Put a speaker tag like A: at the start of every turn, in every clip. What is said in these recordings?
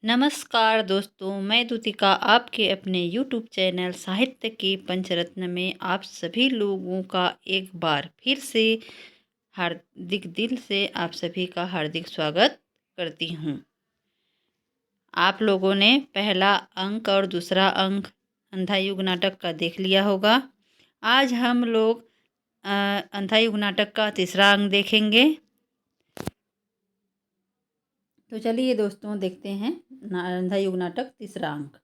A: नमस्कार दोस्तों, मैं दुतिका आपके अपने YouTube चैनल साहित्य के पंचरत्न में आप सभी लोगों का एक बार फिर से हार्दिक दिल से आप सभी का हार्दिक स्वागत करती हूँ। आप लोगों ने पहला अंक और दूसरा अंक अंधा युग नाटक का देख लिया होगा। आज हम लोग अंधा युग नाटक का तीसरा अंक देखेंगे। तो चलिए दोस्तों देखते हैं अंधा युग नाटक तीसरा अंक।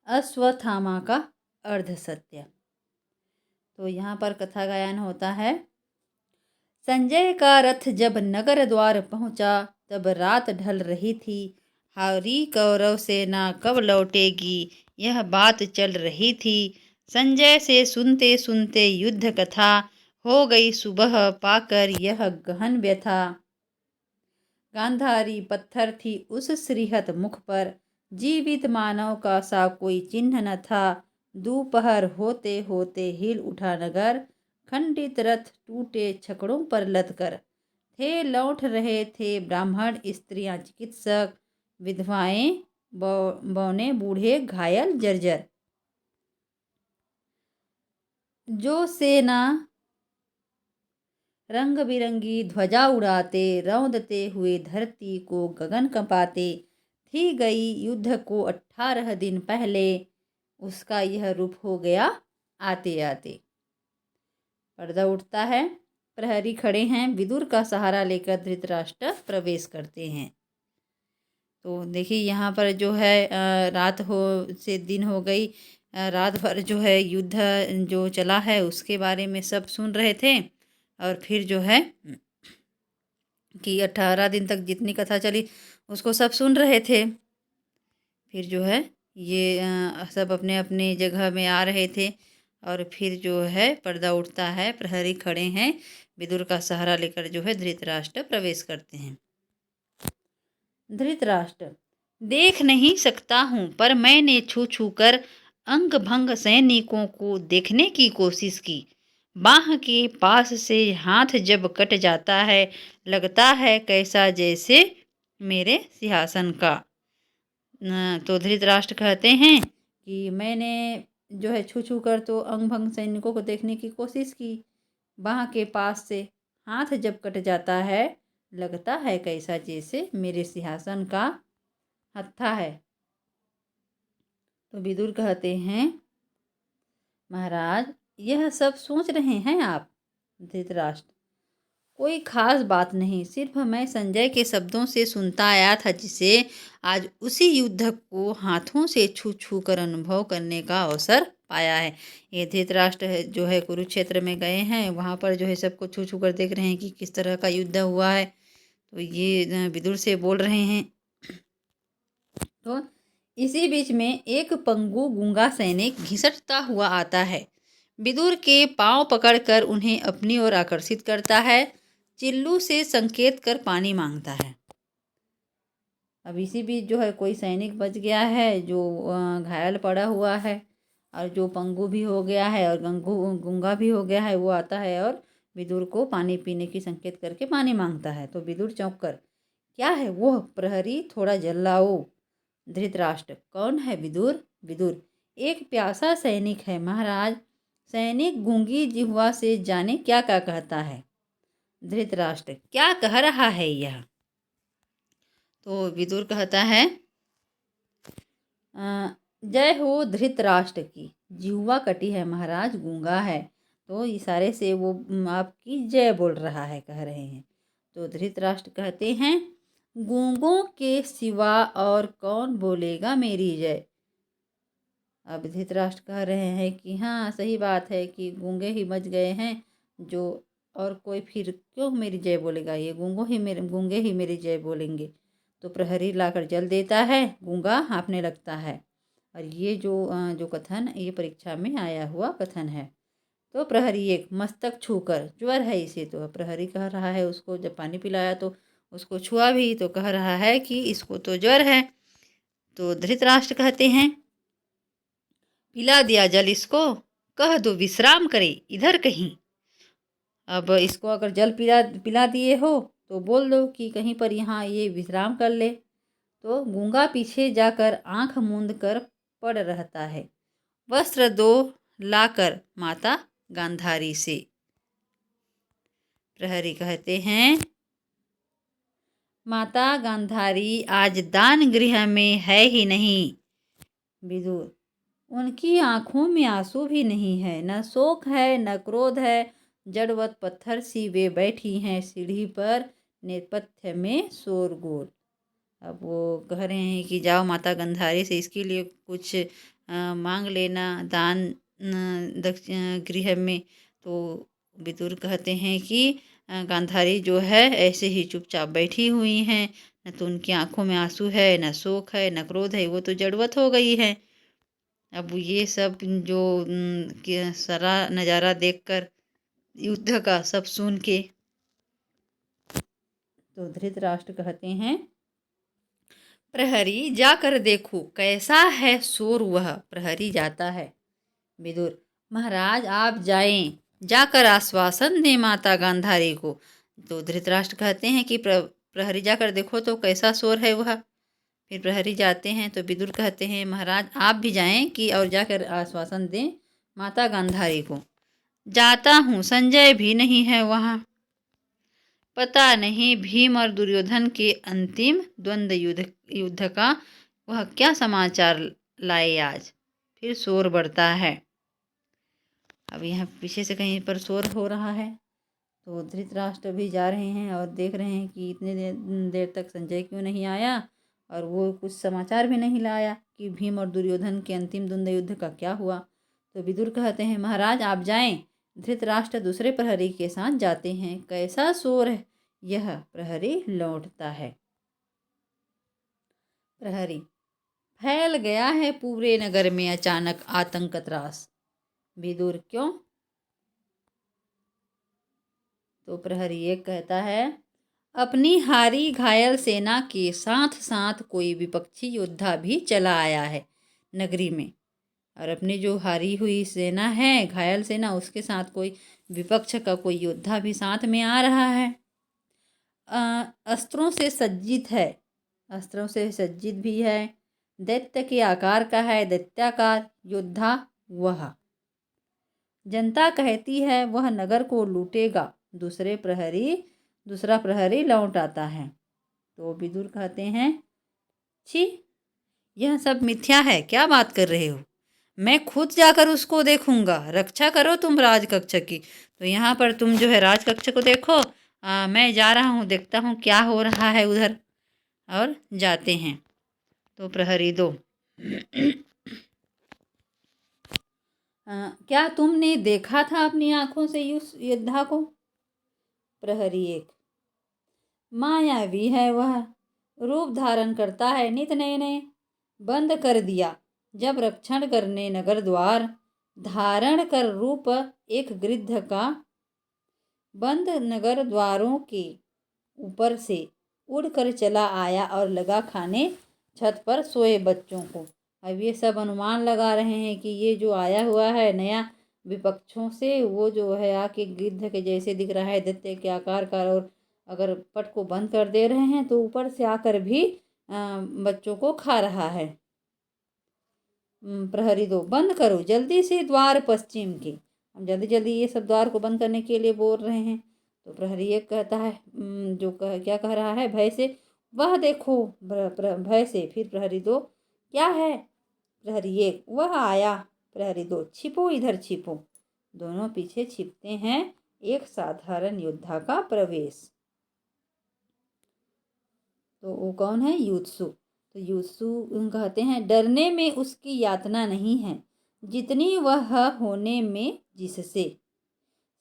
A: अश्वत्थामा का अर्धसत्य। तो यहाँ पर कथा गायन होता है। संजय का रथ जब नगर द्वार पहुंचा तब रात ढल रही थी। हारी कौरव सेना कब लौटेगी यह बात चल रही थी। संजय से सुनते सुनते युद्ध कथा हो गई सुबह पाकर यह गहन व्यथा। गांधारी पत्थर थी उस श्रीहत मुख पर, जीवित मानव का सा कोई चिन्ह न था। दोपहर होते होते हिल उठा नगर, खंडित रथ टूटे छकड़ों पर लदकर। थे लौट रहे थे ब्राह्मण स्त्रियां चिकित्सक, विधवाएं बौने बूढ़े घायल जर्जर। जो सेना रंग बिरंगी ध्वजा उड़ाते, रौंदते हुए धरती को गगन कंपाते थी गई युद्ध को 18 दिन पहले, उसका यह रूप हो गया आते आते। पर्दा उठता है। प्रहरी खड़े हैं। विदुर का सहारा लेकर धृतराष्ट्र प्रवेश करते हैं। तो देखिए यहाँ पर जो है रात हो से दिन हो गई। रात भर जो है युद्ध जो चला है उसके बारे में सब सुन रहे थे। और फिर जो है कि 18 दिन तक जितनी कथा चली उसको सब सुन रहे थे। फिर जो है ये सब अपने अपने जगह में आ रहे थे। और फिर जो है पर्दा उठता है। प्रहरी खड़े हैं। विदुर का सहारा लेकर जो है धृतराष्ट्र प्रवेश करते हैं। धृतराष्ट्र, देख नहीं सकता हूँ पर मैंने छू छू कर अंग भंग सैनिकों को देखने की कोशिश की। बाह के पास से हाथ जब कट जाता है लगता है कैसा जैसे मेरे सिंहासन का। तो धृतराष्ट्र कहते हैं कि मैंने जो है छू छू कर तो अंग भंग सैनिकों को देखने की कोशिश की। बाह के पास से हाथ जब कट जाता है लगता है कैसा जैसे मेरे सिंहासन का हत्था है। तो विदुर कहते हैं, महाराज यह सब सोच रहे हैं आप? धृतराष्ट्र, कोई खास बात नहीं, सिर्फ मैं संजय के शब्दों से सुनता आया था जिसे आज उसी युद्ध को हाथों से छू छू कर अनुभव करने का अवसर पाया है। ये धृतराष्ट्र जो है कुरुक्षेत्र में गए हैं, वहाँ पर जो है सबको छू छू कर देख रहे हैं कि किस तरह का युद्ध हुआ है। तो ये विदुर से बोल रहे हैं। तो इसी बीच में एक पंगु गूंगा सैनिक घिसटता हुआ आता है। विदुर के पांव पकड़कर उन्हें अपनी ओर आकर्षित करता है। चिल्लू से संकेत कर पानी मांगता है। अब इसी बीच जो है कोई सैनिक बच गया है जो घायल पड़ा हुआ है, और जो पंगु भी हो गया है और गूंगा भी हो गया है, वो आता है और विदुर को पानी पीने की संकेत करके पानी मांगता है। तो विदुर चौंक कर, क्या है वो प्रहरी, थोड़ा जल लाओ। धृतराष्ट्र, कौन है विदुर? विदुर, एक प्यासा सैनिक है महाराज। सैनिक गूंगी जिह्वा से जाने क्या क्या कहता है। धृतराष्ट्र, क्या कह रहा है यह? तो विदुर कहता है, जय हो धृतराष्ट्र की, जिह्वा कटी है महाराज, गूंगा है। तो इशारे से वो आपकी जय बोल रहा है, कह रहे हैं। तो धृतराष्ट्र कहते हैं, गूंगों के सिवा और कौन बोलेगा मेरी जय। अब धृतराष्ट्र कह रहे हैं कि हाँ सही बात है कि गूंगे ही बच गए हैं, जो और कोई फिर क्यों मेरी जय बोलेगा, ये गूंगे ही मेरी जय बोलेंगे। तो प्रहरी लाकर जल देता है, गूंगा हाँफने लगता है। और ये जो कथन ये परीक्षा में आया हुआ कथन है। तो प्रहरी एक मस्तक छूकर, ज्वर है इसे, तो प्रहरी कह रहा है उसको, जब पानी पिलाया तो उसको छुआ भी तो कह रहा है कि इसको तो ज्वर है। तो धृतराष्ट्र कहते हैं, पिला दिया जल इसको, कह दो विश्राम करे इधर कहीं। अब इसको अगर जल पिला दिए हो तो बोल दो कि कहीं पर यहाँ ये विश्राम कर ले। तो गूंगा पीछे जाकर आंख मूंद कर पड़ रहता है। वस्त्र दो लाकर माता गांधारी से। प्रहरी कहते हैं, माता गांधारी आज दान गृह में है ही नहीं। विदुर, उनकी आंखों में आंसू भी नहीं है, न शोक है न क्रोध है। जड़वत पत्थर सी वे बैठी हैं सीढ़ी पर, नेपथ्य में शोरगुल। अब वो कह रहे हैं कि जाओ माता गांधारी से इसके लिए कुछ मांग लेना दान गृह में। तो विदुर कहते हैं कि गांधारी जो है ऐसे ही चुपचाप बैठी हुई हैं, न तो उनकी आंखों में आंसू है, न शोक है, न क्रोध है, वो तो जड़वत हो गई है। अब ये सब जो सारा नज़ारा देखकर युद्ध का सब सुन के तो धृतराष्ट्र कहते हैं, प्रहरी जाकर देखो कैसा है शोर। वह प्रहरी जाता है। विदुर, महाराज आप जाएं, जाकर आश्वासन दें माता गांधारी को। तो धृतराष्ट्र कहते हैं कि प्रहरी जाकर देखो तो कैसा शोर है वह। फिर प्रहरी जाते हैं तो विदुर कहते हैं, महाराज आप भी जाएं कि और जाकर आश्वासन दें माता गांधारी को। जाता हूँ, संजय भी नहीं है वहाँ। पता नहीं भीम और दुर्योधन के अंतिम द्वंद्व युद्ध का वह क्या समाचार लाए आज। फिर शोर बढ़ता है। अब यहाँ पीछे से कहीं पर शोर हो रहा है। तो धृतराष्ट्र भी जा रहे हैं और देख रहे हैं कि इतने देर तक संजय क्यों नहीं आया और वो कुछ समाचार भी नहीं लाया कि भीम और दुर्योधन के अंतिम द्वंद्व युद्ध का क्या हुआ। तो विदुर कहते हैं, महाराज आप जाएं। धृतराष्ट्र दूसरे प्रहरी के साथ जाते हैं। कैसा शोर है यह, प्रहरी लौटता है। प्रहरी, फैल गया है पूरे नगर में अचानक आतंक त्रास। विदुर, क्यों? तो प्रहरी एक कहता है, अपनी हारी घायल सेना के साथ साथ कोई विपक्षी योद्धा भी चला आया है नगरी में। और अपनी जो हारी हुई सेना है, घायल सेना, उसके साथ कोई विपक्ष का कोई योद्धा भी साथ में आ रहा है। अस्त्रों से सज्जित है, अस्त्रों से सज्जित भी है। दैत्य के आकार का है, दैत्याकार योद्धा वह। जनता कहती है वह नगर को लूटेगा। दूसरा प्रहरी लौट आता है। तो विदुर कहते हैं, छी, यह सब मिथ्या है, क्या बात कर रहे हो? मैं खुद जाकर उसको देखूंगा। रक्षा करो तुम राजकक्ष की। तो यहाँ पर तुम जो है राजकक्ष को देखो, मैं जा रहा हूँ, देखता हूँ क्या हो रहा है उधर। और जाते हैं। तो प्रहरी दो, क्या तुमने देखा था अपनी आंखों से उस योद्धा को? प्रहरी एक, मायावी है वह, रूप धारण करता है नित नए नए। बंद कर दिया जब रक्षण करने नगर द्वार, धारण कर रूप एक गृध्र का। बंद नगर द्वारों के ऊपर से उड़कर चला आया और लगा खाने छत पर सोए बच्चों को। अब ये सब अनुमान लगा रहे हैं कि ये जो आया हुआ है नया विपक्षों से, वो जो है आके गिद्ध के जैसे दिख रहा है, दैत्य के आकार का। और अगर पट को बंद कर दे रहे हैं तो ऊपर से आकर भी बच्चों को खा रहा है। प्रहरी दो, बंद करो जल्दी से द्वार पश्चिम के। हम जल्दी जल्दी ये सब द्वार को बंद करने के लिए बोल रहे हैं। तो प्रहरी एक कहता है, क्या कह रहा है, भय से। वह देखो, भय से। फिर प्रहरी दो, क्या है? प्रहरी एक, वह आया। प्रहरी दो, छिपो इधर छिपो। दोनों पीछे छिपते हैं। एक साधारण योद्धा का प्रवेश। तो वो कौन है? युत्सु। तो युत्सु कहते हैं, डरने में उसकी यातना नहीं है जितनी वह होने में जिससे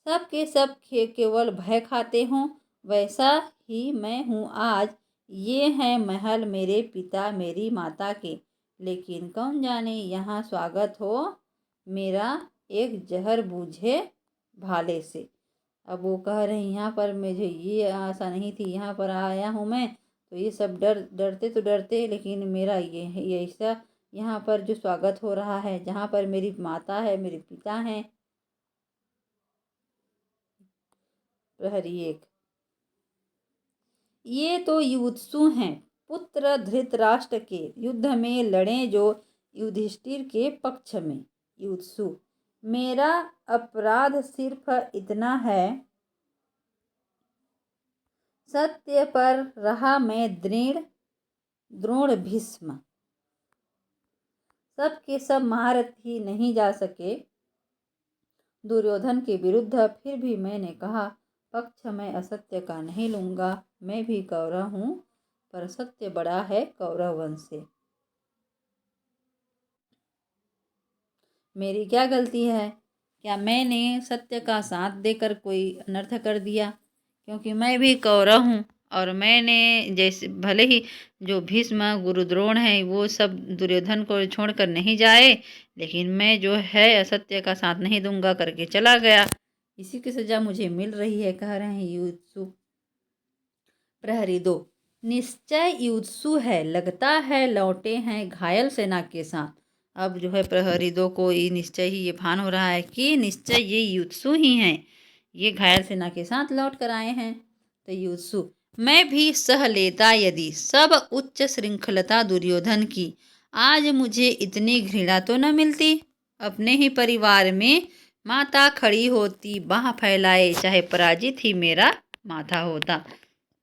A: सब के सब केवल भय खाते हों, वैसा ही मैं हूँ आज। ये हैं महल मेरे पिता मेरी माता के, लेकिन कौन जाने यहाँ स्वागत हो मेरा एक जहर बूझे भाले से। अब वो कह रहे हैं, यहाँ पर मुझे ये आशा नहीं थी, यहाँ पर आया हूँ मैं तो ये सब डरते तो डरते, लेकिन मेरा ये ऐसा यहाँ पर जो स्वागत हो रहा है, जहाँ पर मेरी माता है, मेरे पिता हैं। प्रहरी एक, ये तो युत्सु हैं, पुत्र धृतराष्ट्र के, युद्ध में लड़े जो युधिष्ठिर के पक्ष में। युत्सु, मेरा अपराध सिर्फ इतना है, सत्य पर रहा मैं द्रोण भीष्म। सब के सब महारथी नहीं जा सके दुर्योधन के विरुद्ध, फिर भी मैंने कहा पक्ष मैं असत्य का नहीं लूंगा। मैं भी कौरव हूँ, पर सत्य बड़ा है कौरव वंश से। मेरी क्या गलती है? क्या मैंने सत्य का साथ देकर कोई अनर्थ कर दिया? क्योंकि मैं भी कौरव हूँ, और मैंने जैसे भले ही जो भीष्म गुरु द्रोण है वो सब दुर्योधन को छोड़कर नहीं जाए, लेकिन मैं जो है असत्य का साथ नहीं दूंगा करके चला गया। इसी की सजा मुझे मिल रही है, कह रहे हैं युत्सु। प्रहरी 2, निश्चय युत्सु है, लगता है लौटे हैं घायल सेना के साथ। अब जो है प्रहरी 2 को ये निश्चय ही ये भान हो रहा है कि निश्चय ये युत्सु ही हैं, ये घायल सेना के साथ लौट कर आए हैं। तो युत्सु, मैं भी सह लेता यदि सब उच्च श्रृंखलता दुर्योधन की, आज मुझे इतनी घृणा तो न मिलती। अपने ही परिवार में माता खड़ी होती, बाह फैलाए, चाहे पराजित ही मेरा माथा होता।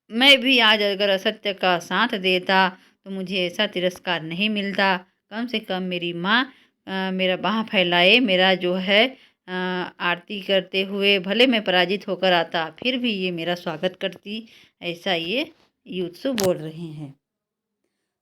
A: मैं भी आज अगर असत्य का साथ देता तो मुझे ऐसा तिरस्कार नहीं मिलता। कम से कम मेरी माँ मेरा बाह फैलाए, मेरा जो है आरती करते हुए भले मैं पराजित होकर आता, फिर भी ये मेरा स्वागत करती। ऐसा ये युत्सु बोल रहे हैं।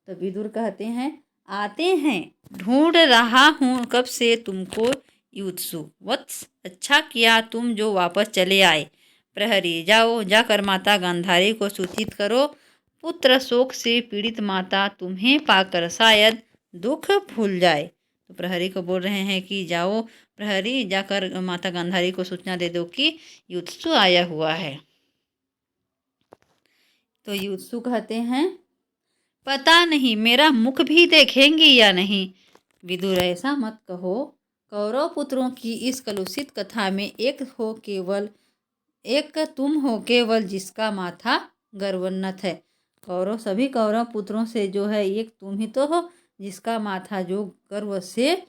A: तो विदुर कहते हैं, आते हैं, ढूंढ रहा हूँ कब से तुमको युत्सु वत्स, अच्छा किया तुम जो वापस चले आए। प्रहरी, जाओ, जाकर माता गांधारी को सूचित करो। पुत्र शोक से पीड़ित माता तुम्हें पाकर शायद दुख भूल जाए। तो प्रहरी को बोल रहे हैं कि जाओ प्रहरी, जाकर माता गांधारी को सूचना दे दो कि युत्सु आया हुआ है। तो युत्सु कहते हैं, पता नहीं मेरा मुख भी देखेंगे या नहीं। विदुर, ऐसा मत कहो, कौरव पुत्रों की इस कलुषित कथा में एक तुम हो केवल जिसका माथा गर्वोन्नत है। सभी कौरव पुत्रों से जो है एक तुम ही तो हो जिसका माथा जो गर्व से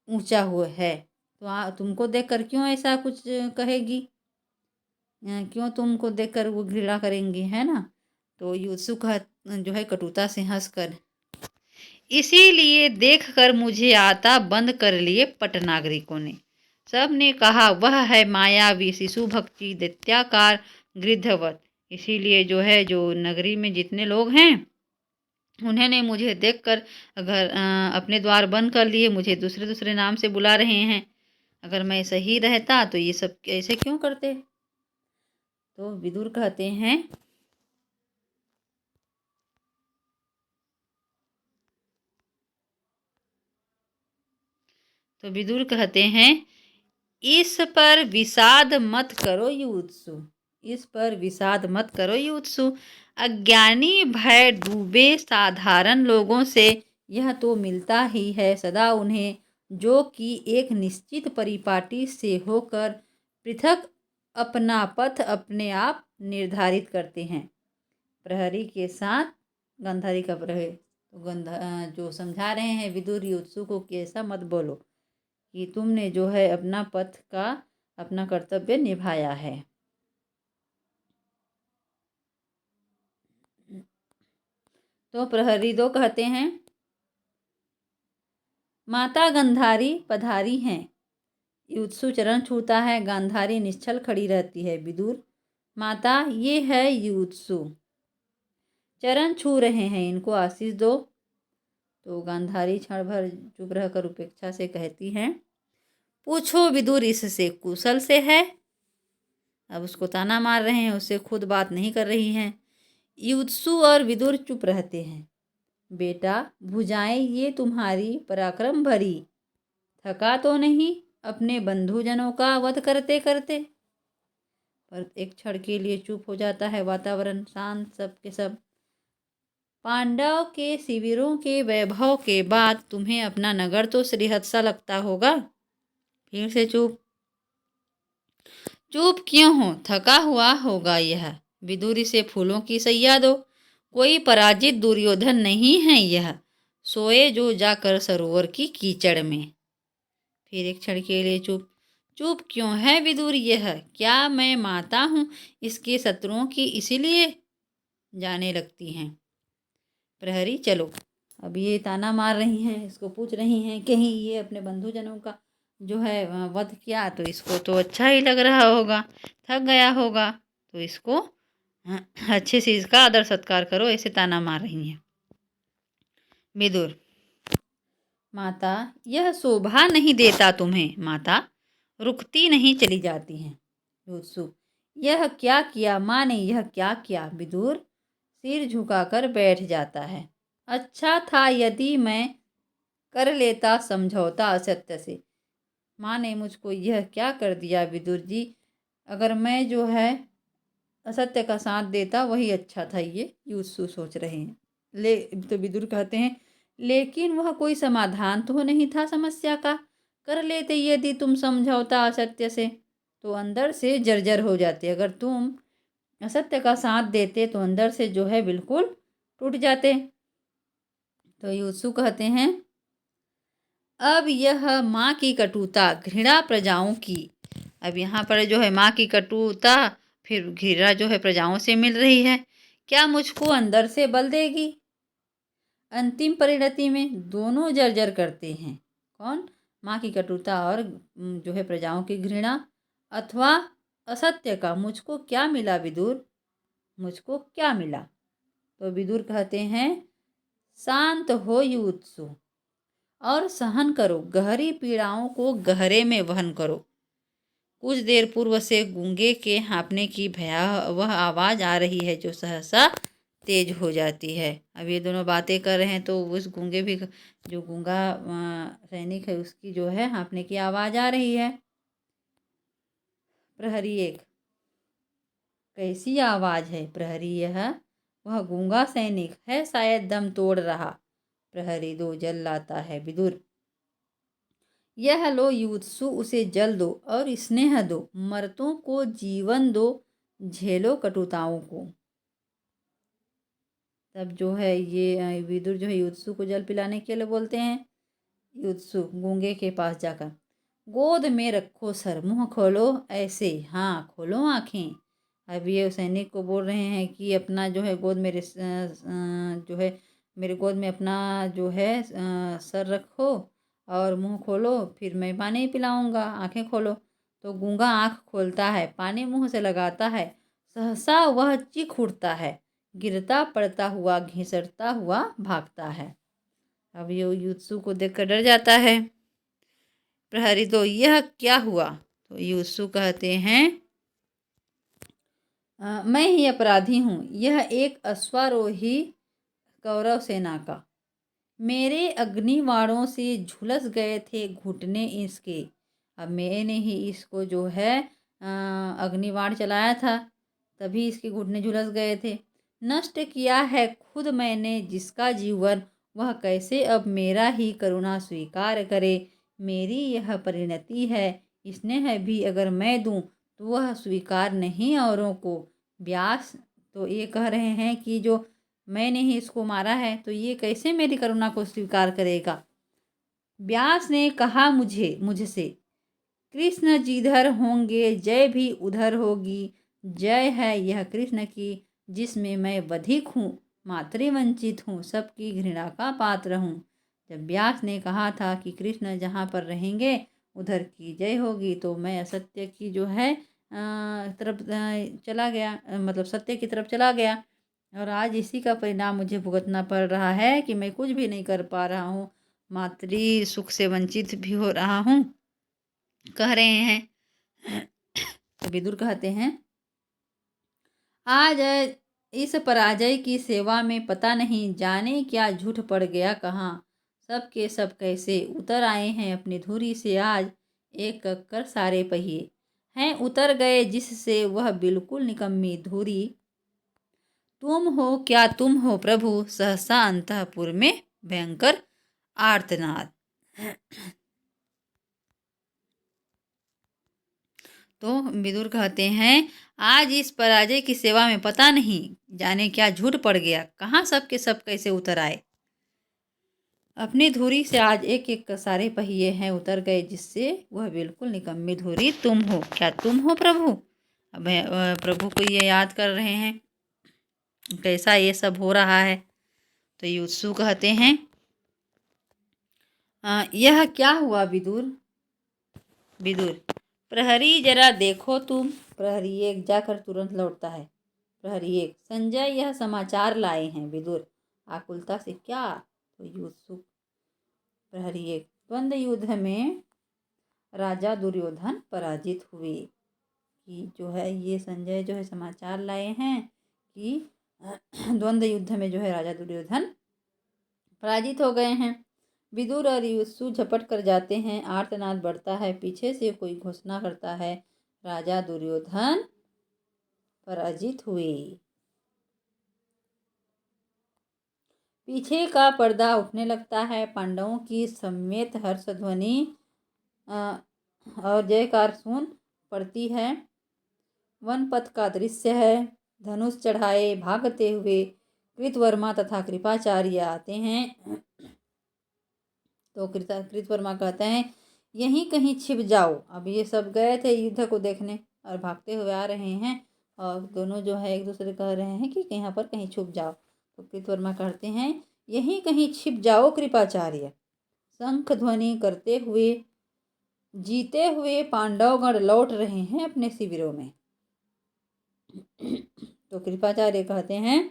A: ऊंचा हुआ है। तो तुमको देखकर क्यों ऐसा कुछ कहेगी? क्यों तुमको देखकर वो घृणा करेंगी, है ना? तो युत्सु जो है कटुता से हंसकर, इसीलिए देखकर मुझे आता बंद कर लिए पट नागरिकों ने। सब ने कहा वह है मायावी शिशु भक्ति दैत्याकार गृद्धवत। इसीलिए जो है जो नगरी में जितने लोग हैं उन्होंने मुझे देखकर अगर अपने द्वार बंद कर लिए, मुझे दूसरे दूसरे नाम से बुला रहे हैं। अगर मैं सही रहता तो ये सब ऐसे क्यों करते? तो विदुर कहते हैं, इस पर विषाद मत करो युत्सु, इस पर विषाद मत करो युत्सु। अज्ञानी भय डूबे साधारण लोगों से यह तो मिलता ही है सदा उन्हें, जो कि एक निश्चित परिपाटी से होकर पृथक अपना पथ अपने आप निर्धारित करते हैं। प्रहरी के साथ गांधारी का प्रहरी तो जो समझा रहे हैं विदुर युत्सु को कि ऐसा मत बोलो कि तुमने जो है अपना पथ का अपना कर्तव्य निभाया है। तो प्रहरी 2 कहते हैं, माता गांधारी पधारी हैं। युत्सु चरण छूता है, गांधारी निश्चल खड़ी रहती है। विदुर, माता ये है युत्सु, चरण छू रहे हैं, इनको आशीष दो। तो गांधारी क्षण भर चुप रहकर उपेक्षा से कहती हैं, पूछो विदुर इससे कुशल से है। अब उसको ताना मार रहे हैं, उससे खुद बात नहीं कर रही हैं। युत्सु और विदुर चुप रहते हैं। बेटा, भुजाएं ये तुम्हारी पराक्रम भरी, थका तो नहीं अपने बंधुजनों का वध करते करते? पर एक क्षण के लिए चुप हो जाता है वातावरण, शांत सब के सब। पांडव के शिविरों के वैभव के बाद तुम्हें अपना नगर तो श्रीहद सा लगता होगा। फिर से चुप। चुप क्यों हो? थका हुआ होगा यह। विदुर इसे फूलों की सैया दो। कोई पराजित दुर्योधन नहीं है यह, सोए जो जाकर सरोवर की कीचड़ में। फिर एक क्षण के लिए चुप। चुप क्यों है विदुर यह, क्या मैं माता हूँ इसके शत्रुओं की इसीलिए जाने लगती हैं। प्रहरी चलो। अब ये ताना मार रही हैं, इसको पूछ रही हैं कहीं ये अपने बंधुजनों का जो है वध किया तो इसको तो अच्छा ही लग रहा होगा, थक गया होगा, तो इसको अच्छे से इसका आदर सत्कार करो, ऐसे ताना मार रही हैं। विदुर, माता यह शोभा नहीं देता तुम्हें, माता रुकती नहीं चली जाती हैं। युत्सुक, यह क्या किया माँ ने, यह क्या किया। विदुर सिर झुकाकर बैठ जाता है। अच्छा था यदि मैं कर लेता समझौता असत्य से। माँ ने मुझको यह क्या कर दिया विदुर जी, अगर मैं जो है असत्य का साथ देता वही अच्छा था, ये युत्सु सोच रहे हैं। तो विदुर कहते हैं लेकिन वह कोई समाधान तो नहीं था समस्या का। कर लेते यदि तुम समझौता असत्य से तो अंदर से जर्जर हो जाते, अगर तुम असत्य का साथ देते तो अंदर से जो है बिल्कुल टूट जाते। तो युत्सु कहते हैं अब यह माँ की कटुता घृणा प्रजाओं की। अब यहाँ पर जो है माँ की कटुता फिर घृणा जो है प्रजाओं से मिल रही है, क्या मुझको अंदर से बल देगी। अंतिम परिणति में दोनों जर्जर करते हैं। कौन, माँ की कटुता और जो है प्रजाओं की घृणा अथवा असत्य का। मुझको क्या मिला विदुर, मुझको क्या मिला। तो विदुर कहते हैं शांत हो युत्सु और सहन करो, गहरी पीड़ाओं को गहरे में वहन करो। कुछ देर पूर्व से गूंगे के हाँफने की भयावह आवाज़ आ रही है जो सहसा तेज हो जाती है। अब ये दोनों बातें कर रहे हैं तो उस गूंगे भी, जो गूंगा सैनिक है उसकी जो है हाँफने की आवाज़ आ रही है। प्रहरी एक, कैसी आवाज़ है प्रहरी यह, वह गूंगा सैनिक है शायद दम तोड़ रहा। प्रहरी दो, जल लाता है विदुर। यह लो युत्सु उसे जल दो और स्नेह दो, मर्तों को जीवन दो, झेलो कटुताओं को। तब जो है ये विदुर जो है युत्सु को जल पिलाने के लिए बोलते हैं। युत्सु गूंगे के पास जाकर, गोद में रखो सर, मुंह खोलो ऐसे, हाँ खोलो आंखें। अब ये सैनिक को बोल रहे हैं कि अपना जो है गोद मेरे जो है मेरे गोद में अपना जो है सर रखो और मुंह खोलो, फिर मैं पानी पिलाऊंगा, आंखें खोलो। तो गूंगा आंख खोलता है, पानी मुंह से लगाता है, सहसा वह चीख उठता है, गिरता पड़ता हुआ घिसटता हुआ भागता है। अब ये युत्सु को देखकर डर जाता है। प्रहरी तो यह क्या हुआ। तो युत्सु कहते हैं मैं ही अपराधी हूँ, यह एक अश्वारोही कौरव सेना का, मेरे अग्निवाणों से झुलस गए थे घुटने इसके। अब मैंने ही इसको जो है अग्निवाण चलाया था, तभी इसके घुटने झुलस गए थे। नष्ट किया है खुद मैंने जिसका जीवन, वह कैसे अब मेरा ही करुणा स्वीकार करे। मेरी यह परिणति है, स्नेह भी अगर मैं दूं तो वह स्वीकार नहीं औरों को। व्यास तो ये कह रहे हैं कि जो मैंने ही इसको मारा है तो ये कैसे मेरी करुणा को स्वीकार करेगा। व्यास ने कहा मुझसे, कृष्ण जिधर होंगे जय भी उधर होगी। जय है यह कृष्ण की जिसमें मैं बधिक हूँ, मातृवंचित हूँ, सबकी घृणा का पात्र हूँ। जब व्यास ने कहा था कि कृष्ण जहाँ पर रहेंगे उधर की जय होगी, तो मैं असत्य की जो है तरफ चला गया, मतलब सत्य की तरफ चला गया। और आज इसी का परिणाम मुझे भुगतना पड़ रहा है कि मैं कुछ भी नहीं कर पा रहा हूँ, मातृ सुख से वंचित भी हो रहा हूँ, कह रहे हैं। तो विदुर कहते हैं आज इस पराजय की सेवा में पता नहीं जाने क्या झूठ पड़ गया कहाँ। सब के सब कैसे उतर आए हैं अपनी धुरी से आज, एक कर सारे पहिए हैं उतर गए जिससे वह बिल्कुल निकम्मी धुरी। तुम हो क्या तुम हो प्रभु, सहसा अंतःपुर में भयंकर आर्तनाद। तो विदुर कहते हैं, आज इस पराजय की सेवा में पता नहीं जाने क्या झूठ पड़ गया, कहाँ सब के सब कैसे उतर आए। अपनी धुरी से आज एक एक सारे पहिए हैं उतर गए, जिससे वह बिल्कुल निकम्मी धुरी तुम हो। क्या तुम हो प्रभु? अब प्रभु को ये याद कर रहे हैं कैसा ये सब हो रहा है। तो युत्सु कहते हैं, यह क्या हुआ विदुर? विदुर, प्रहरी जरा देखो तुम। प्रहरी एक जाकर तुरंत लौटता है। प्रहरी एक, संजय यह समाचार लाए हैं। विदुर आकुलता से, क्या? तो युत्सुक, प्रहरी एक, द्वंद्व युद्ध में राजा दुर्योधन पराजित हुए। कि जो है ये संजय जो है समाचार लाए हैं कि द्वंद्व युद्ध में जो है राजा दुर्योधन पराजित हो गए हैं। विदुर और युत्सु झपट कर जाते हैं। आर्तनाद बढ़ता है। पीछे से कोई घोषणा करता है, राजा दुर्योधन पराजित हुए। पीछे का पर्दा उठने लगता है। पांडवों की समेत हर्ष ध्वनि और जयकार सुन पड़ती है। वन पथ का दृश्य है। धनुष चढ़ाए भागते हुए कृतवर्मा तथा कृपाचार्य आते हैं। तो कृतवर्मा कहते हैं, यहीं कहीं छिप जाओ। अब ये सब गए थे युद्ध को देखने और भागते हुए आ रहे हैं, और दोनों जो है एक दूसरे कह रहे हैं कि यहाँ पर कहीं छुप जाओ। तो कृतवर्मा कहते हैं, यहीं कहीं छिप जाओ कृपाचार्य। शंख ध्वनि करते हुए जीते हुए पांडवगण लौट रहे हैं अपने शिविरों में। तो कृपाचार्य कहते हैं,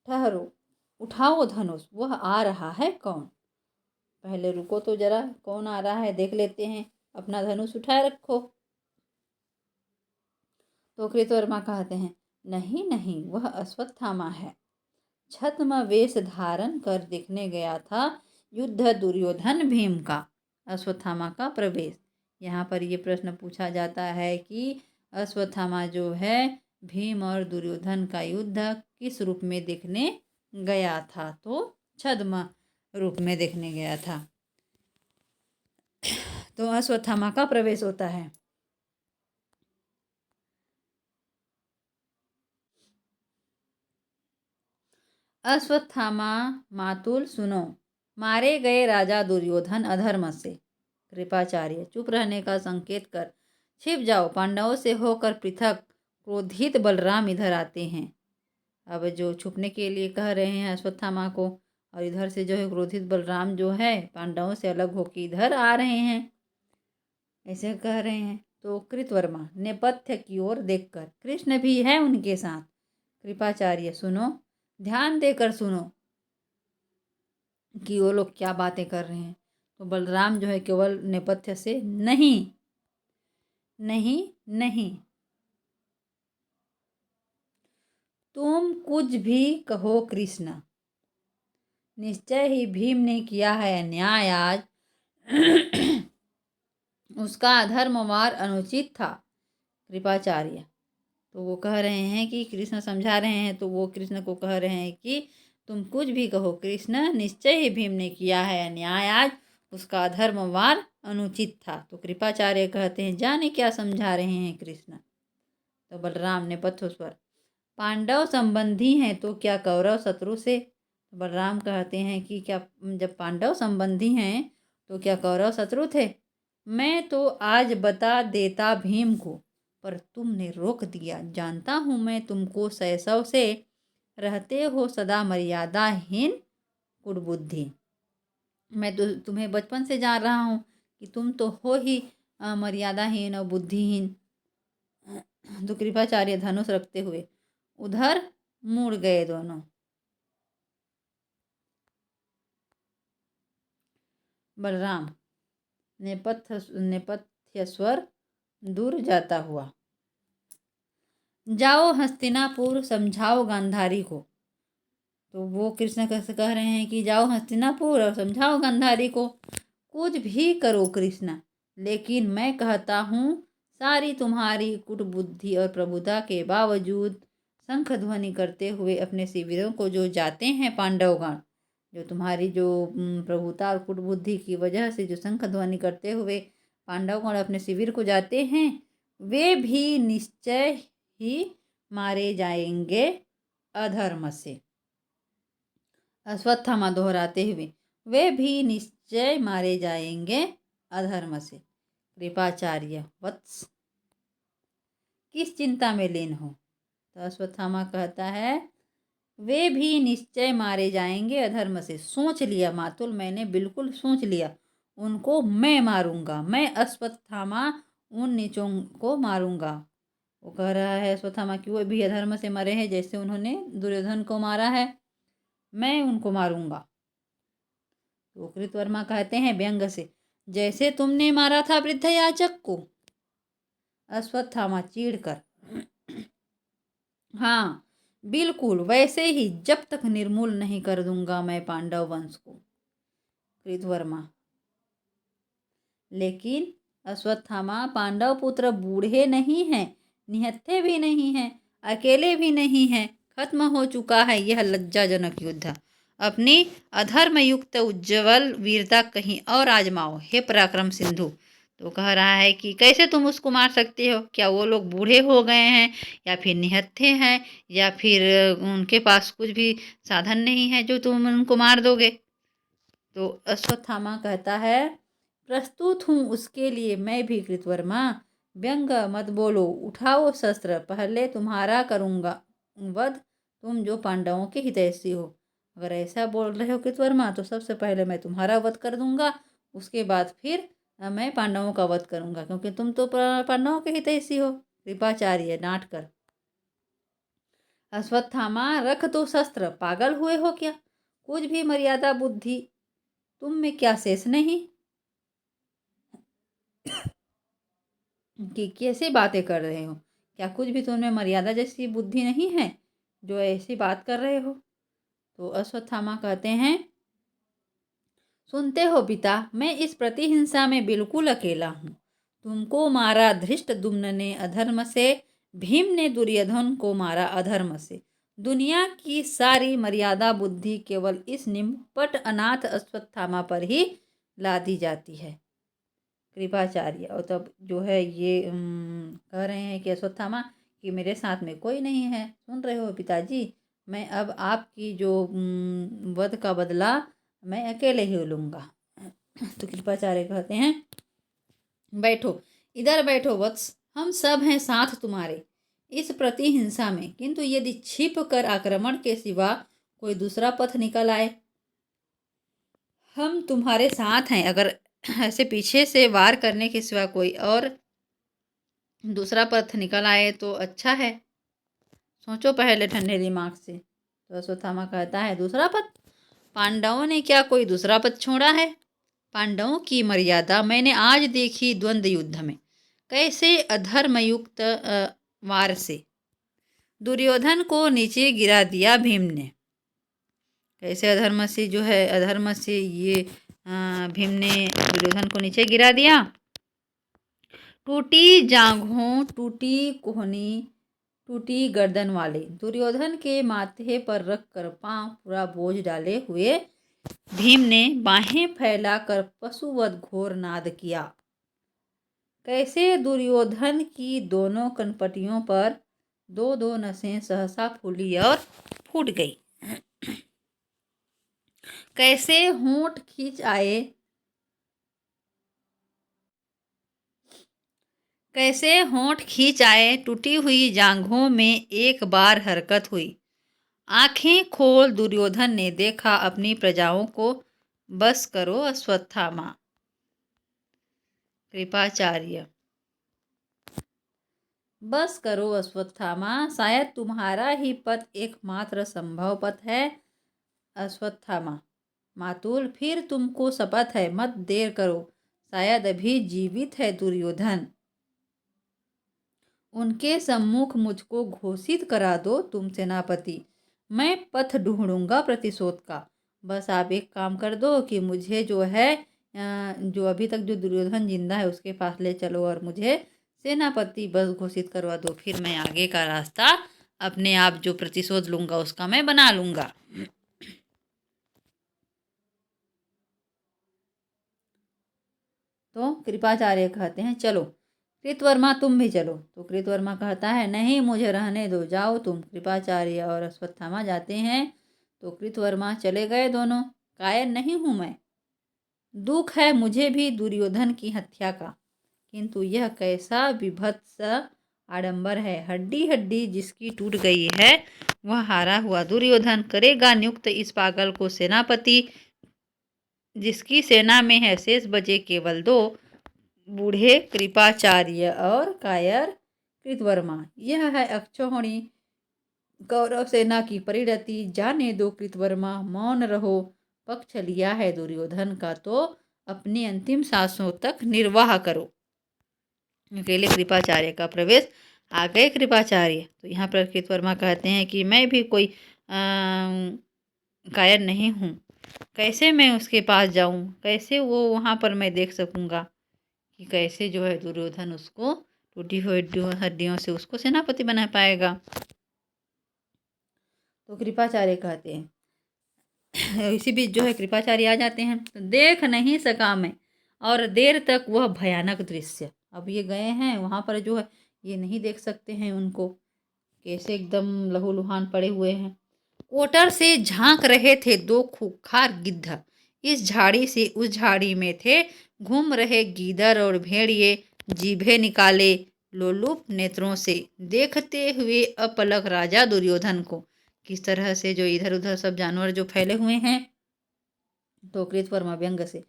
A: ठहरो, उठाओ धनुष, वह आ रहा है कौन? पहले रुको तो जरा, कौन आ रहा है देख लेते हैं। अपना धनुष उठाए रखो। तो कृतवर्मा कहते हैं, नहीं नहीं, वह अश्वत्थामा है। छद्म वेश धारण कर दिखने गया था युद्ध दुर्योधन भीम का। अश्वत्थामा का प्रवेश। यहाँ पर ये प्रश्न पूछा जाता है कि अश्वत्थामा जो है भीम और दुर्योधन का युद्ध किस रूप में देखने गया था? तो छद्म रूप में देखने गया था। तो अश्वत्थामा का प्रवेश होता है। अश्वत्थामा मातुल सुनो, मारे गए राजा दुर्योधन अधर्म से। कृपाचार्य, चुप रहने का संकेत कर छिप जाओ, पांडवों से होकर पृथक। क्रोधित बलराम इधर आते हैं। अब जो छुपने के लिए कह रहे हैं अश्वत्थामा को, और इधर से जो है क्रोधित बलराम जो है पांडवों से अलग होकर इधर आ रहे हैं, ऐसे कह रहे हैं। तो कृतवर्मा नेपथ्य की ओर देखकर, कृष्ण भी है उनके साथ। कृपाचार्य, सुनो, ध्यान देकर सुनो कि वो लोग क्या बातें कर रहे हैं। तो बलराम जो है केवल नेपथ्य से, नहीं नहीं नहीं, तुम कुछ भी कहो कृष्ण, निश्चय ही भीम ने किया है अन्याय आज। उसका अधर्मवार अनुचित था। कृपाचार्य, तो वो कह रहे हैं कि कृष्ण समझा रहे हैं, तो वो कृष्ण को कह रहे हैं कि तुम कुछ भी कहो कृष्ण, निश्चय ही भीम ने किया है अन्याय आज। उसका अधर्मवार अनुचित था। तो कृपाचार्य कहते हैं, जाने क्या समझा रहे हैं कृष्ण। तो बलराम ने पथोस्वर, पांडव संबंधी हैं तो क्या कौरव शत्रु से? बलराम कहते हैं कि क्या जब पांडव संबंधी हैं तो क्या कौरव शत्रु थे? मैं तो आज बता देता भीम को, पर तुमने रोक दिया। जानता हूँ मैं तुमको शैशव से, रहते हो सदा मर्यादाहीन कुटबुद्धि। मैं तो तुम्हें बचपन से जान रहा हूँ कि तुम तो हो ही मर्यादाहीन और बुद्धिहीन। तो कृपाचार्य धनुष रखते हुए उधर मुड़ गए दोनों। बलराम नेपथ्य स्वर दूर जाता हुआ, जाओ हस्तिनापुर, समझाओ गांधारी को। तो वो कृष्ण कैसे कह रहे हैं कि जाओ हस्तिनापुर और समझाओ गांधारी को। कुछ भी करो कृष्ण, लेकिन मैं कहता हूँ सारी तुम्हारी कुटबुद्धि और प्रभुता के बावजूद शंख ध्वनि करते हुए अपने शिविरों को जो जाते हैं पांडवगण, जो तुम्हारी जो प्रभुता और कुटबुद्धि की वजह से जो शंख ध्वनि करते हुए पांडवगण अपने शिविर को जाते हैं, वे भी निश्चय ही मारे जाएंगे अधर्म से। अश्वत्थामा दोहराते हुए, वे भी निश्चय मारे जाएंगे अधर्म से। कृपाचार्य, वत्स, किस चिंता में लीन हो? तो अश्वत्थामा कहता है, वे भी निश्चय मारे जाएंगे अधर्म से। सोच लिया मातुल, मैंने बिल्कुल सोच लिया, उनको मैं मारूंगा, मैं अश्वत्थामा उन नीचों को मारूंगा। वो कह रहा है अश्वत्थामा कि वो भी अधर्म से मरे हैं, जैसे उन्होंने दुर्योधन को मारा है, मैं उनको मारूंगा। तो कृतवर्मा कहते हैं व्यंग से, जैसे तुमने मारा था वृद्ध याचक को। अश्वत्थामा चिढ़कर, हाँ बिल्कुल वैसे ही, जब तक निर्मूल नहीं कर दूंगा मैं पांडव वंश को। कृतवर्मा, लेकिन अश्वत्थामा, पांडव पुत्र बूढ़े नहीं हैं, निहत्थे भी नहीं हैं, अकेले भी नहीं हैं, खत्म हो चुका है यह लज्जाजनक युद्ध। अपनी अधर्मयुक्त उज्ज्वल वीरता कहीं और आजमाओ हे पराक्रम सिंधु। तो कह रहा है कि कैसे तुम उसको मार सकते हो? क्या वो लोग बूढ़े हो गए हैं, या फिर निहत्थे हैं, या फिर उनके पास कुछ भी साधन नहीं है जो तुम उनको मार दोगे? तो अश्वत्थामा कहता है, प्रस्तुत हूँ उसके लिए मैं भी कृतवर्मा। व्यंग मत बोलो, उठाओ शस्त्र, पहले तुम्हारा करूँगा वध, तुम जो पांडवों के हितैषी हो। अगर ऐसा बोल रहे हो कृतवर्मा, तो सबसे पहले मैं तुम्हारा वध कर दूंगा, उसके बाद फिर मैं पांडवों का वध करूंगा, क्योंकि तुम तो पांडवों के हितैषी हो। कृपाचार्य डांट कर, अश्वत्थामा रख दो शस्त्र, पागल हुए हो क्या? कुछ भी मर्यादा बुद्धि तुम में क्या शेष नहीं? कि कैसे बातें कर रहे हो? क्या कुछ भी तुमने मर्यादा जैसी बुद्धि नहीं है जो ऐसी बात कर रहे हो? तो अश्वत्थामा कहते हैं, सुनते हो पिता, मैं इस प्रतिहिंसा में बिल्कुल अकेला हूँ। तुमको मारा धृष्टद्युम्न ने अधर्म से, भीम ने दुर्योधन को मारा अधर्म से। दुनिया की सारी मर्यादा बुद्धि केवल इस निम्पट अनाथ अश्वत्थामा पर ही लादी जाती है। कृपाचार्य, और तब जो है ये कह रहे हैं कि अश्वत्थामा कि मेरे साथ में कोई नहीं है। सुन रहे हो पिताजी, मैं अब आपकी जो वध का बदला मैं अकेले ही लूँगा। तो कृपाचार्य कहते हैं, बैठो, इधर बैठो वत्स, हम सब हैं साथ तुम्हारे इस प्रतिहिंसा में, किंतु यदि छिप कर आक्रमण के सिवा कोई दूसरा पथ निकल आए, हम तुम्हारे साथ हैं। अगर ऐसे पीछे से वार करने के सिवा कोई और दूसरा पथ निकल आए तो अच्छा है, सोचो पहले ठंडे दिमाग से। तो अश्वत्थामा कहता है, दूसरा पथ? पांडवों ने क्या कोई दूसरा पथ छोड़ा है? पांडवों की मर्यादा मैंने आज देखी द्वंद्व युद्ध में, कैसे अधर्मयुक्त वार से दुर्योधन को नीचे गिरा दिया भीम ने। कैसे अधर्म से जो है, अधर्म से ये भीम ने दुर्योधन को नीचे गिरा दिया। टूटी जांघों, टूटी कोहनी, टूटी गर्दन वाले दुर्योधन के माथे पर रखकर पांव पूरा बोझ डाले हुए भीम ने बाहें फैलाकर पशुवत घोर नाद किया। कैसे दुर्योधन की दोनों कनपटियों पर दो दो नसें सहसा फूली और फूट गई। कैसे होंठ खींच आए, कैसे होंठ खींच आए, टूटी हुई जांघों में एक बार हरकत हुई। आंखें खोल दुर्योधन ने देखा अपनी प्रजाओं को, बस करो अश्वत्थामा। कृपाचार्य, बस करो अश्वत्थामा, शायद तुम्हारा ही पथ एकमात्र संभव पथ है। अश्वत्थामा, मातुल फिर तुमको शपथ है, मत देर करो, शायद अभी जीवित है दुर्योधन, उनके सम्मुख मुझको घोषित करा दो तुम सेनापति, मैं पथ ढूंढूंगा प्रतिशोध का। बस आप एक काम कर दो कि मुझे जो है जो अभी तक जो दुर्योधन जिंदा है उसके पास ले चलो और मुझे सेनापति बस घोषित करवा दो, फिर मैं आगे का रास्ता अपने आप जो प्रतिशोध लूंगा उसका मैं बना लूंगा। तो कृपाचार्य कहते हैं, चलो कृतवर्मा तुम भी चलो। तो कृतवर्मा कहता है नहीं, मुझे रहने दो, जाओ तुम। कृपाचार्य और अश्वत्थामा जाते हैं। तो कृतवर्मा चले गए दोनों। कायर नहीं हूँ मैं, दुख है मुझे भी दुर्योधन की हत्या का, किंतु यह कैसा विभत्स आडंबर है। हड्डी हड्डी जिसकी टूट गई है, वह हारा हुआ दुर्योधन करेगा नियुक्त इस पागल को सेनापति, जिसकी सेना में है शेष बचे केवल दो, बूढ़े कृपाचार्य और कायर कृतवर्मा। यह है अक्षौहिणी कौरव सेना की परिणति। जाने दो कृतवर्मा, मौन रहो। पक्ष लिया है दुर्योधन का तो अपनी अंतिम सांसों तक निर्वाह करो। अकेले कृपाचार्य का प्रवेश। आ गए कृपाचार्य। तो यहाँ पर कृतवर्मा कहते हैं कि मैं भी कोई कायर नहीं हूँ, कैसे मैं उसके पास जाऊँ, कैसे वो वहाँ पर मैं देख सकूँगा कि कैसे जो है दुर्योधन उसको टूटी हुई हड्डियों से उसको सेनापति बना पाएगा। तो कृपाचार्य कहते हैं, इसी बीच जो है कृपाचार्य आ जाते हैं। तो देख नहीं सका मैं और देर तक वह भयानक दृश्य। अब ये गए हैं वहाँ पर, जो है ये नहीं देख सकते हैं उनको, कैसे एकदम लहूलुहान पड़े हुए हैं। कोटर से झांक रहे थे दो खूंखार गिद्ध, इस झाड़ी से उस झाड़ी में थे घूम रहे गीदड़ और भेड़िए, जीभे निकाले लोलुप नेत्रों से देखते हुए अपलक राजा दुर्योधन को। किस तरह से जो इधर उधर सब जानवर जो फैले हुए हैं। तो कृतवर्मा व्यंग से,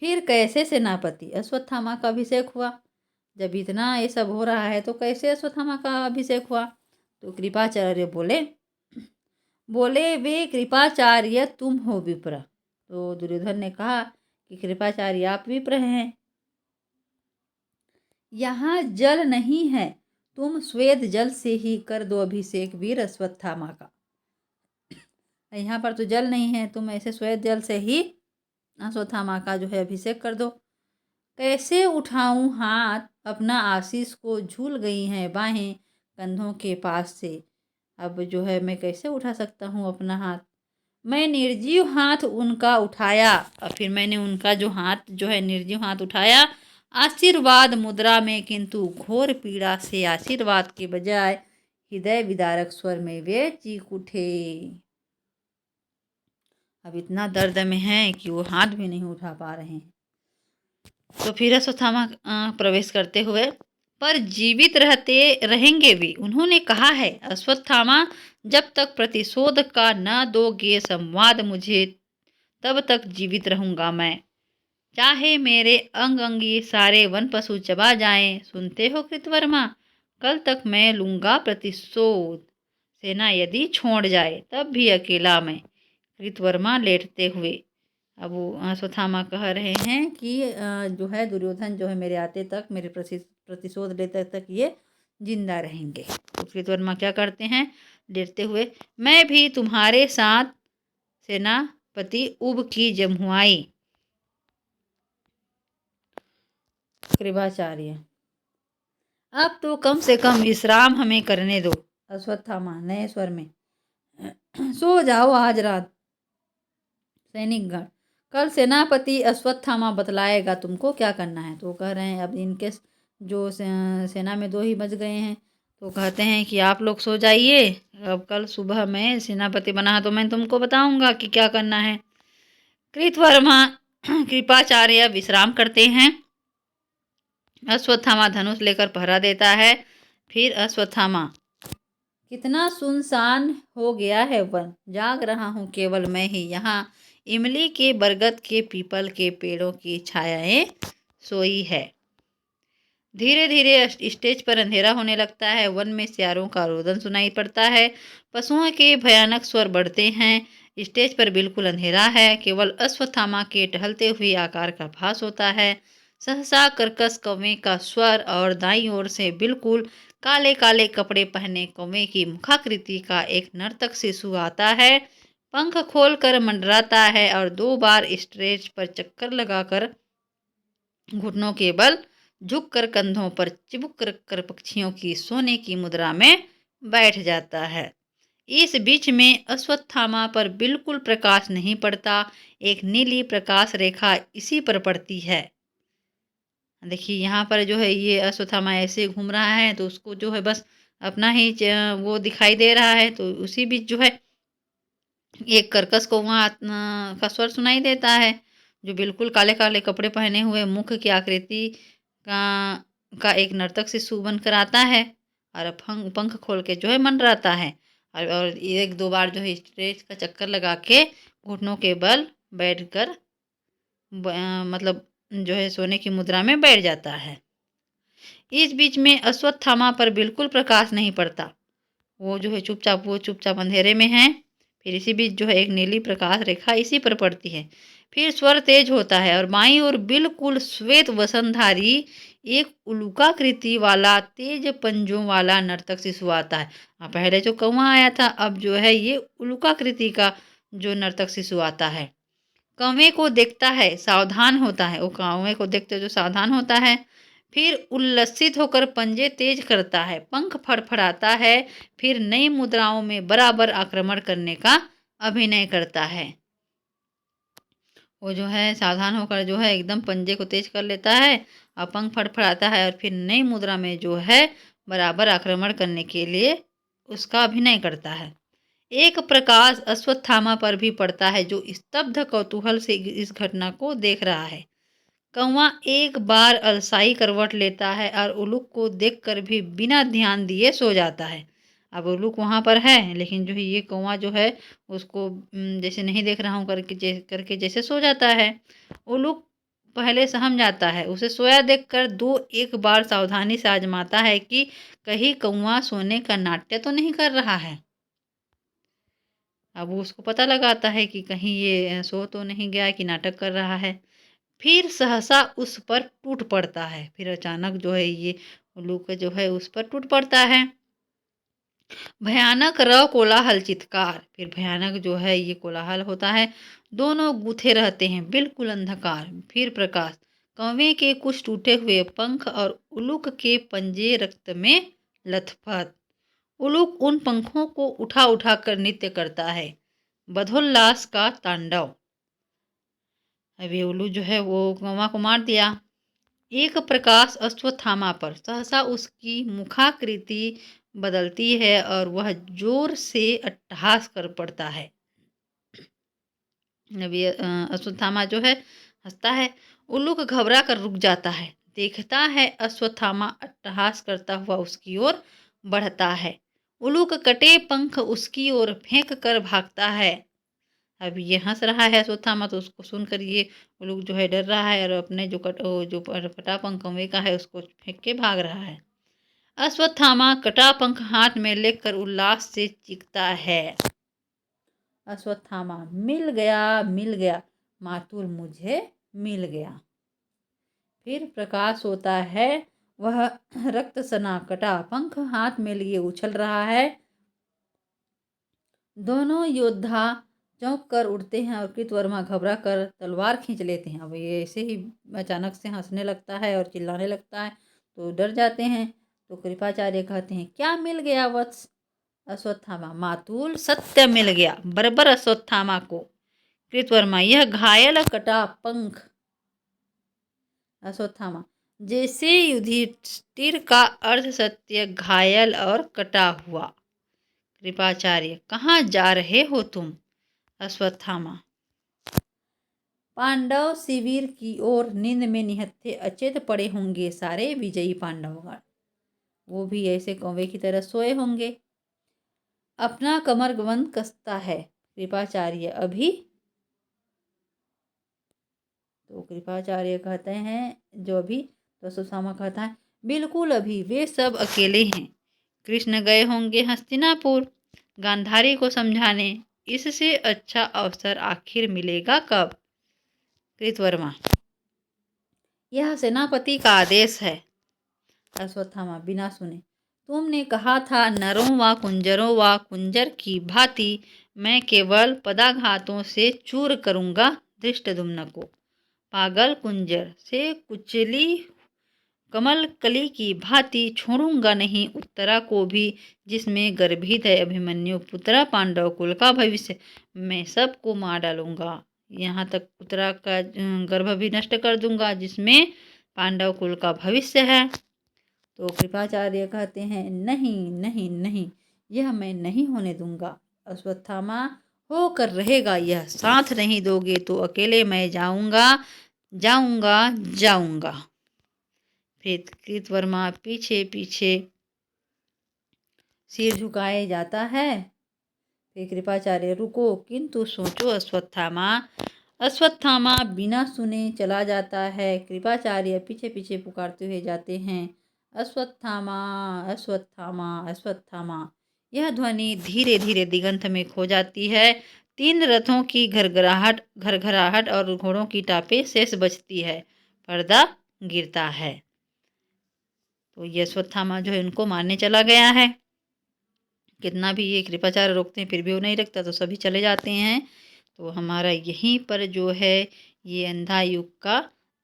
A: फिर कैसे सेनापति अश्वत्थामा का अभिषेक हुआ। जब इतना ये सब हो रहा है तो कैसे अश्वत्थामा का अभिषेक हुआ। तो कृपाचार्य बोले वे कृपाचार्य तुम हो विप्र। तो दुर्योधन ने कहा कि कृपाचार्य आप विप्र हैं, यहाँ जल नहीं है, तुम श्वेत जल से ही कर दो अभिषेक वीर अश्वत्थामा का। यहाँ पर तो जल नहीं है, तुम ऐसे श्वेत जल से ही अश्वत्थामा का जो है अभिषेक कर दो। कैसे उठाऊं हाथ अपना, आशीष को झूल गई हैं बाहें कंधों के पास से। अब जो है मैं कैसे उठा सकता हूँ अपना हाथ। मैं निर्जीव हाथ उनका उठाया, और फिर मैंने उनका जो हाथ जो है निर्जीव हाथ उठाया आशीर्वाद मुद्रा में, किंतु घोर पीड़ा से आशीर्वाद के बजाय हृदय विदारक स्वर में वे चीख उठे। अब इतना दर्द में है कि वो हाथ भी नहीं उठा पा रहे हैं। तो फिर अश्वत्थामा प्रवेश करते हुए, पर जीवित रहते रहेंगे भी, उन्होंने कहा है। अश्वत्थामा जब तक प्रतिशोध का न दोगे संवाद मुझे, तब तक जीवित रहूंगा मैं, चाहे मेरे अंग अंगी सारे वन पशु चबा जाएं। सुनते हो कृतवर्मा, कल तक मैं लूंगा प्रतिशोध, सेना यदि छोड़ जाए तब भी अकेला मैं। कृतवर्मा लेटते हुए। अब वो अश्वत्थामा कह रहे हैं कि जो है दुर्योधन जो है मेरे आते तक, मेरे प्रतिशोध लेते तक ये जिंदा रहेंगे। तो कृतवर्मा क्या करते हैं लेटते हुए, मैं भी तुम्हारे साथ सेनापति उब की जमुआई। कृपाचार्य, अब तो कम से कम विश्राम हमें करने दो। अश्वत्थामा नए स्वर में, सो जाओ आज रात। सैनिकगण, कल सेनापति अश्वत्थामा बतलाएगा तुमको क्या करना है। तो कह रहे हैं अब इनके जो सेना में दो ही बच गए हैं, तो कहते हैं कि आप लोग सो जाइए, अब कल सुबह मैं सेनापति बना तो मैं तुमको बताऊंगा कि क्या करना है। कृतवर्मा कृपाचार्य विश्राम करते हैं। अश्वत्थामा धनुष लेकर पहरा देता है। फिर अश्वत्थामा, कितना सुनसान हो गया है वन, जाग रहा हूँ केवल मैं ही यहाँ, इमली के बरगद के पीपल के पेड़ों की छायाएं सोई है। धीरे धीरे स्टेज पर अंधेरा होने लगता है। वन में सियारों का रोदन सुनाई पड़ता है, पशुओं के भयानक स्वर बढ़ते हैं। स्टेज पर बिल्कुल अंधेरा है, केवल अश्वत्थामा के टहलते हुए आकार का भास होता है। सहसा कर्कश कौवे का स्वर और दाईं ओर से बिल्कुल काले काले कपड़े पहने कौवे की मुखाकृति का एक नर्तक शिशु आता है। पंख खोलकर मंडराता है और 2 बार स्टेज पर चक्कर लगाकर घुटनों के बल झुककर कंधों पर चिबुक कर पक्षियों की सोने की मुद्रा में बैठ जाता है। इस बीच में अश्वत्थामा पर बिल्कुल प्रकाश नहीं पड़ता, एक नीली प्रकाश रेखा इसी पर पड़ती है। देखिए यहाँ पर जो है ये अश्वत्थामा ऐसे घूम रहा है, तो उसको जो है बस अपना ही वो दिखाई दे रहा है। तो उसी बीच जो है एक कर्कश कौवा का स्वर सुनाई देता है, जो बिल्कुल काले काले कपड़े पहने हुए मुख की आकृति का एक नर्तक शिशु बनकर आता है और पंख खोल के जो है मंडराता है। और एक दो बार जो है स्टेज का चक्कर लगा के घुटनों के बल बैठकर मतलब जो है सोने की मुद्रा में बैठ जाता है। इस बीच में अश्वत्थामा पर बिल्कुल प्रकाश नहीं पड़ता। वो चुपचाप अंधेरे में है। फिर इसी बीच जो है एक नीली प्रकाश रेखा इसी पर पड़ती है। फिर स्वर तेज होता है और बाईं ओर बिल्कुल श्वेत वसनधारी एक उल्काकृति वाला तेज पंजों वाला नर्तक शिशु आता है। पहले जो कौवा आया था, अब जो है ये उल्काकृति का जो नर्तक शिशु आता है। कौवे को देखता है, सावधान होता है। वो कौवे को देखते जो सावधान होता है। फिर उल्लसित होकर पंजे तेज करता है, पंख फड़फड़ाता है। फिर नई मुद्राओं में बराबर आक्रमण करने का अभिनय करता है। वो जो है सावधान होकर जो है एकदम पंजे को तेज कर लेता है और पंख फड़फड़ाता है, और फिर नई मुद्रा में जो है बराबर आक्रमण करने के लिए उसका अभिनय करता है। एक प्रकाश अश्वत्थामा पर भी पड़ता है, जो स्तब्ध कौतूहल से इस घटना को देख रहा है। कौवा एक बार अलसाई करवट लेता है और उल्लूक को देखकर भी बिना ध्यान दिए सो जाता है। अब उल्लूक वहाँ पर है, लेकिन जो है ये कौवा जो है उसको जैसे नहीं देख रहा हूँ करके जैसे सो जाता है। उल्लूक पहले सहम जाता है। उसे सोया देखकर दो एक बार सावधानी से आजमाता है कि कहीं कौवा सोने का नाट्य तो नहीं कर रहा है। अब वो उसको पता लगाता है कि कहीं ये सो तो नहीं गया कि नाटक कर रहा है। फिर सहसा उस पर टूट पड़ता है। फिर अचानक जो है ये उल्लू का जो है उस पर टूट पड़ता है। भयानक कोलाहल चित्कार। फिर भयानक जो है ये कोलाहल होता है। दोनों गूथे रहते हैं, बिल्कुल अंधकार। फिर प्रकाश। कौवे के कुछ टूटे हुए पंख और उल्लूक के पंजे रक्त में लथपथ। उल्लूक उन पंखों को उठा उठा कर नृत्य करता है, बधोल्लास का तांडव। अभी उल्लू जो है वो कौवा को मार दिया। एक प्रकाश अश्वत्थामा पर सहसा उसकी मुखाकृति बदलती है और वह जोर से अट्टहास कर पड़ता है। अभी अश्वत्थामा जो है हंसता है। उल्लू को घबरा कर रुक जाता है, देखता है अश्वत्थामा अट्टहास करता हुआ उसकी ओर बढ़ता है। उल्लू का कटे पंख उसकी ओर फेंक कर भागता है। अब ये हंस रहा है अश्वत्थामा, तो उसको सुनकर ये उल्लू जो है डर रहा है और अपने जो कटा पंख कौवे का है उसको फेंक के भाग रहा है। अश्वत्थामा कटा पंख हाथ में लेकर उल्लास से चीखता है। अश्वत्थामा, मिल गया मातुल, मुझे मिल गया। फिर प्रकाश होता है। वह रक्त सना कटा पंख हाथ में लिए उछल रहा है। दोनों योद्धा चौंक कर उठते हैं और कृतवर्मा घबरा कर तलवार खींच लेते हैं। अब ये ऐसे ही अचानक से हंसने लगता है और चिल्लाने लगता है, तो डर जाते हैं। तो कृपाचार्य कहते हैं, क्या मिल गया वत्स? अश्वत्थामा, मातुल, सत्य मिल गया बराबर अश्वत्थामा को। कृतवर्मा, यह घायल कटा पंख। अश्वत्थामा, जैसे युधिष्ठिर का अर्ध सत्य घायल और कटा हुआ। कृपाचार्य, कहाँ जा रहे हो तुम? अश्वत्थामा, पांडव शिविर की ओर। नींद में निहत्थे अचेत पड़े होंगे सारे विजयी पांडवगण। वो भी ऐसे कौवे की तरह सोए होंगे। अपना कमरबंद कसता है। कृपाचार्य, अभी? तो कृपाचार्य कहते हैं जो अभी। तो अश्वत्थामा कहता है, बिल्कुल अभी, वे सब अकेले हैं। कृष्ण गए होंगे हस्तिनापुर गांधारी को समझाने। इससे अच्छा अवसर आखिर मिलेगा कब? कृतवर्मा, यह सेनापति का आदेश है। अश्वत्थामा, बिना सुने, तुमने कहा था नरों व कुंजरों व कुंजर की भांति मैं केवल पदाघातों से चूर करूंगा धृष्टद्युम्न को। पागल कुंजर से कुचली कमल कली की भांति छोड़ूंगा नहीं उत्तरा को भी, जिसमें गर्भित है अभिमन्यु पुत्रा पांडव कुल का भविष्य। मैं सबको मार डालूंगा, यहाँ तक उत्तरा का गर्भ भी नष्ट कर दूंगा, जिसमें पांडव कुल का भविष्य है। तो कृपाचार्य कहते हैं नहीं नहीं नहीं, यह मैं नहीं होने दूंगा। अश्वत्थामा होकर रहेगा यह, साथ नहीं दोगे तो अकेले मैं जाऊंगा जाऊंगा जाऊंगा। फिर कृतवर्मा पीछे पीछे सिर झुकाए जाता है। फिर कृपाचार्य रुको किंतु सोचो अश्वत्थामा। अश्वत्थामा बिना सुने चला जाता है। कृपाचार्य पीछे पीछे पुकारते हुए जाते हैं, अश्वत्थामा अश्वत्थामा अश्वत्थामा। यह ध्वनि धीरे धीरे दिगंत में खो जाती है। 3 रथों की घरघराहट और घोड़ों की टापें शेष बचती है। पर्दा गिरता है। तो ये अश्वत्थामा जो है उनको मारने चला गया है। कितना भी ये कृपाचार्य रोकते हैं फिर भी वो नहीं रखता, तो सभी चले जाते हैं। तो हमारा यहीं पर जो है ये अंधा युग का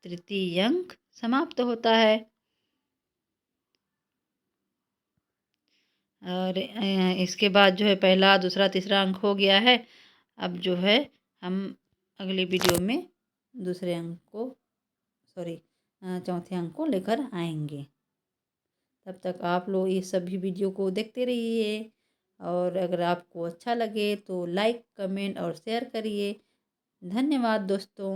A: तृतीय अंक समाप्त होता है। और इसके बाद जो है पहला दूसरा तीसरा अंक हो गया है। अब जो है हम अगली वीडियो में दूसरे अंक को चौथे अंक को लेकर आएंगे। तब तक आप लोग ये सभी वीडियो को देखते रहिए, और अगर आपको अच्छा लगे तो लाइक कमेंट और शेयर करिए। धन्यवाद दोस्तों।